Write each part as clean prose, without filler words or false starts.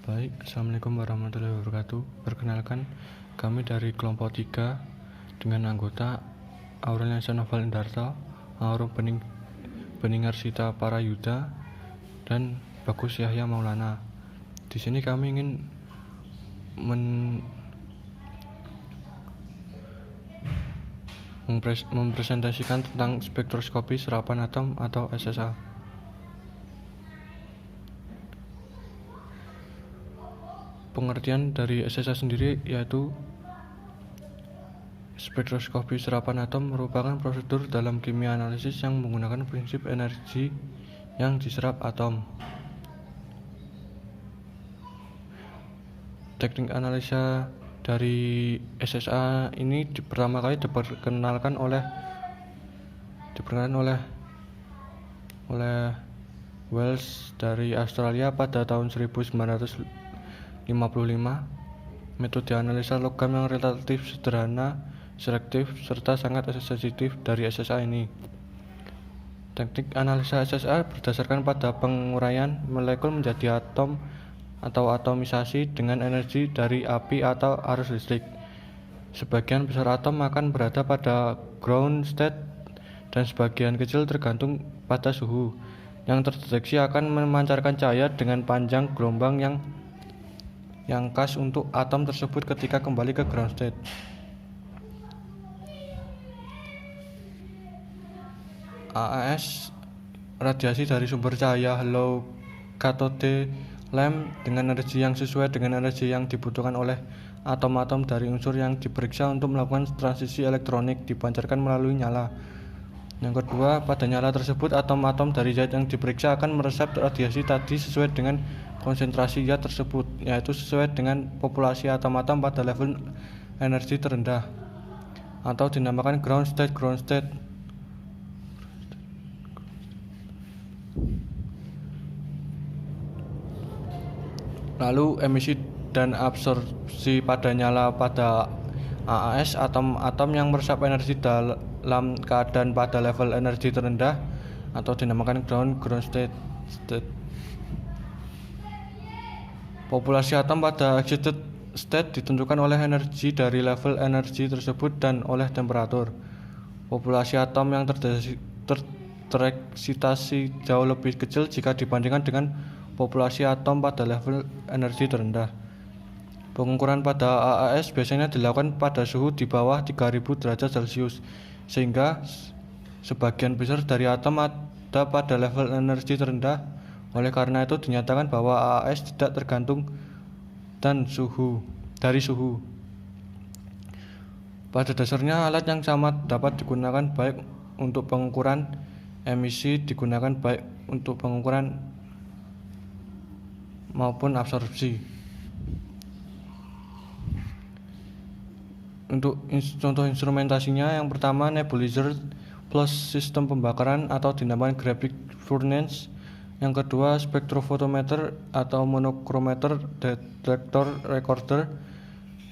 Baik, Assalamualaikum warahmatullahi wabarakatuh. Perkenalkan, kami dari kelompok 3 dengan anggota Aurelian Noval Indarto, Auro Beningarsita Parayuda, dan Bagus Yahya Maulana. Di sini kami ingin mempresentasikan tentang spektroskopi serapan atom atau SSA. Pengertian dari SSA sendiri yaitu spektroskopi serapan atom merupakan prosedur dalam kimia analisis yang menggunakan prinsip energi yang diserap atom. Teknik analisa dari SSA ini pertama kali diperkenalkan oleh Wells dari Australia pada tahun 1955. Metode analisa logam yang relatif sederhana, selektif, serta sangat sensitif dari SSA ini. Teknik analisa SSA berdasarkan pada penguraian molekul menjadi atom atau atomisasi dengan energi dari api atau arus listrik. Sebagian besar atom akan berada pada ground state dan sebagian kecil tergantung pada suhu. Yang terdeteksi akan memancarkan cahaya dengan panjang gelombang yang khas untuk atom tersebut ketika kembali ke ground state. AAS, radiasi dari sumber cahaya low cathode lamp dengan energi yang sesuai dengan energi yang dibutuhkan oleh atom-atom dari unsur yang diperiksa untuk melakukan transisi elektronik dipancarkan melalui nyala. Yang kedua, pada nyala tersebut atom-atom dari zat yang diperiksa akan meresap radiasi tadi sesuai dengan konsentrasi zat tersebut, yaitu sesuai dengan populasi atom-atom pada level energi terendah atau dinamakan ground state. Lalu emisi dan absorpsi pada nyala pada AAS, atom-atom yang meresap energi dalam keadaan pada level energi terendah atau dinamakan ground state. Populasi atom pada excited state ditentukan oleh energi dari level energi tersebut dan oleh temperatur. Populasi atom yang tereksitasi jauh lebih kecil jika dibandingkan dengan populasi atom pada level energi terendah. Pengukuran pada AAS biasanya dilakukan pada suhu di bawah 3000 derajat Celcius, sehingga sebagian besar dari atom ada pada level energi terendah. Oleh karena itu dinyatakan bahwa AAS tidak tergantung dari suhu. Pada dasarnya alat yang sama dapat digunakan baik untuk pengukuran emisi digunakan baik untuk pengukuran maupun absorpsi. Untuk contoh instrumentasinya, yang pertama nebulizer plus sistem pembakaran atau dinamakan graphite furnace. Yang kedua spektrofotometer atau monokrometer detektor recorder.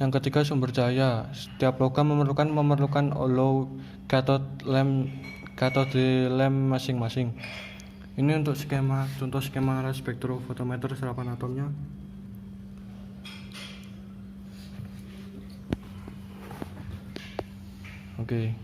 Yang ketiga sumber cahaya. Setiap logam memerlukan low cathode lamp masing-masing. Ini untuk contoh skema spektrofotometer serapan atomnya. Oke.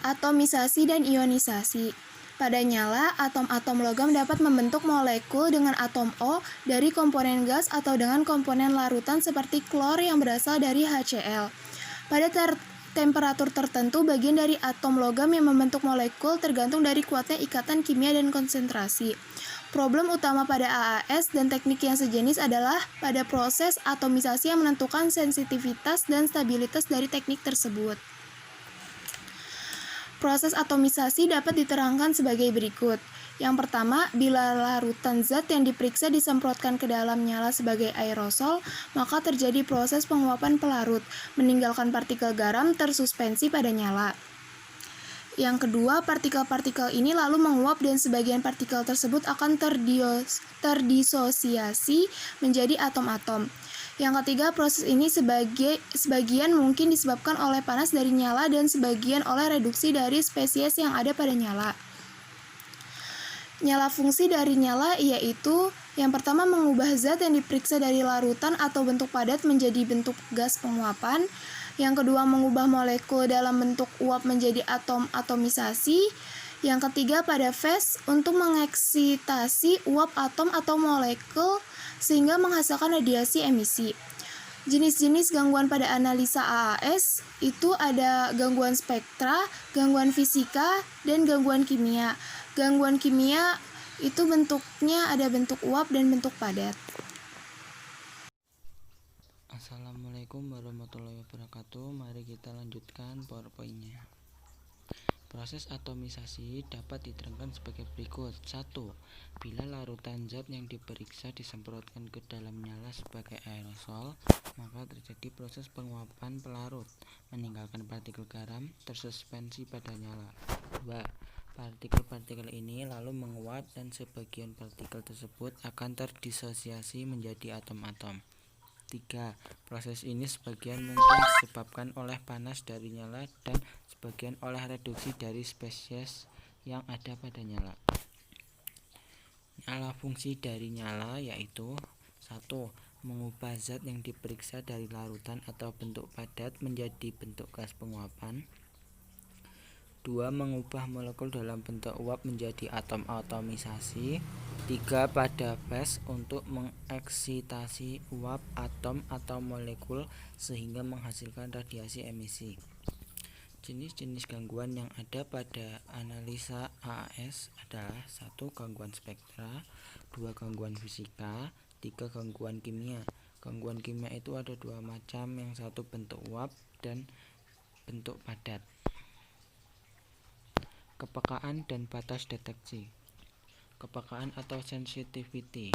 Atomisasi dan ionisasi. Pada nyala, atom-atom logam dapat membentuk molekul dengan atom O dari komponen gas atau dengan komponen larutan seperti klor yang berasal dari HCl. Pada temperatur tertentu, bagian dari atom logam yang membentuk molekul tergantung dari kuatnya ikatan kimia dan konsentrasi. Problem utama pada AAS dan teknik yang sejenis adalah pada proses atomisasi yang menentukan sensitivitas dan stabilitas dari teknik tersebut. Proses atomisasi dapat diterangkan sebagai berikut. Yang pertama, bila larutan zat yang diperiksa disemprotkan ke dalam nyala sebagai aerosol, maka terjadi proses penguapan pelarut, meninggalkan partikel garam tersuspensi pada nyala. Yang kedua, partikel-partikel ini lalu menguap dan sebagian partikel tersebut akan terdisosiasi menjadi atom-atom. Yang ketiga, proses ini sebagian mungkin disebabkan oleh panas dari nyala dan sebagian oleh reduksi dari spesies yang ada pada nyala. Nyala fungsi dari nyala yaitu yang pertama mengubah zat yang diperiksa dari larutan atau bentuk padat menjadi bentuk gas penguapan. Yang kedua mengubah molekul dalam bentuk uap menjadi atom atomisasi. Yang ketiga pada fase untuk mengeksitasi uap atom atau molekul sehingga menghasilkan radiasi emisi. Jenis-jenis gangguan pada analisa AAS itu ada gangguan spektra, gangguan fisika, dan gangguan kimia. Gangguan kimia itu bentuknya ada bentuk uap dan bentuk padat. Assalamualaikum warahmatullahi wabarakatuh. Mari kita lanjutkan PowerPoint-nya. Proses atomisasi dapat diterangkan sebagai berikut. 1. Bila larutan zat yang diperiksa disemprotkan ke dalam nyala sebagai aerosol, maka terjadi proses penguapan pelarut, meninggalkan partikel garam tersuspensi pada nyala. 2. Partikel-partikel ini lalu menguap dan sebagian partikel tersebut akan terdisosiasi menjadi atom-atom. 3. Proses ini sebagian mungkin disebabkan oleh panas dari nyala dan sebagian oleh reduksi dari spesies yang ada pada nyala. Nyala fungsi dari nyala yaitu 1. Mengubah zat yang diperiksa dari larutan atau bentuk padat menjadi bentuk gas penguapan. 2. Mengubah molekul dalam bentuk uap menjadi atom atomisasi. 3. Pada fase untuk mengeksitasi uap atom atau molekul sehingga menghasilkan radiasi emisi. Jenis-jenis gangguan yang ada pada analisa AAS adalah 1. Gangguan spektra, 2. Gangguan fisika, 3. Gangguan kimia. Gangguan kimia itu ada dua macam, yang satu bentuk uap dan bentuk padat. Kepekaan dan batas deteksi. Kepekaan atau sensitivity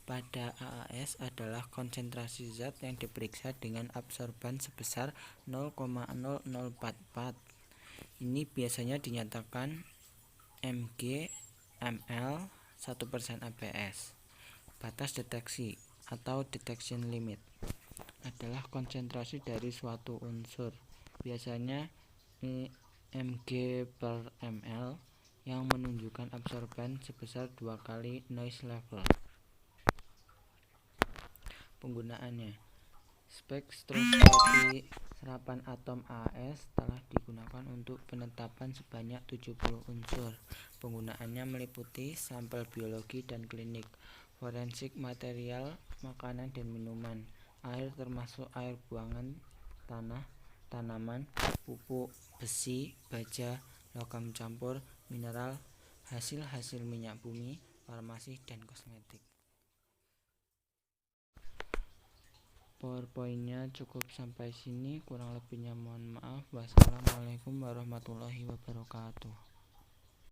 pada AAS adalah konsentrasi zat yang diperiksa dengan absorban sebesar 0,0044. Ini biasanya dinyatakan mg ml 1% ABS. Batas deteksi atau detection limit adalah konsentrasi dari suatu unsur, biasanya mg per ml, yang menunjukkan absorban sebesar 2 kali noise level. Penggunaannya, spektroskopi serapan atom AAS telah digunakan untuk penetapan sebanyak 70 unsur. Penggunaannya meliputi sampel biologi dan klinik, forensik material makanan dan minuman, air termasuk air buangan tanah, tanaman, pupuk, besi, baja, logam campur, mineral, hasil-hasil minyak bumi, farmasi, dan kosmetik. PowerPoint-nya cukup sampai sini, kurang lebihnya mohon maaf. Wassalamualaikum warahmatullahi wabarakatuh.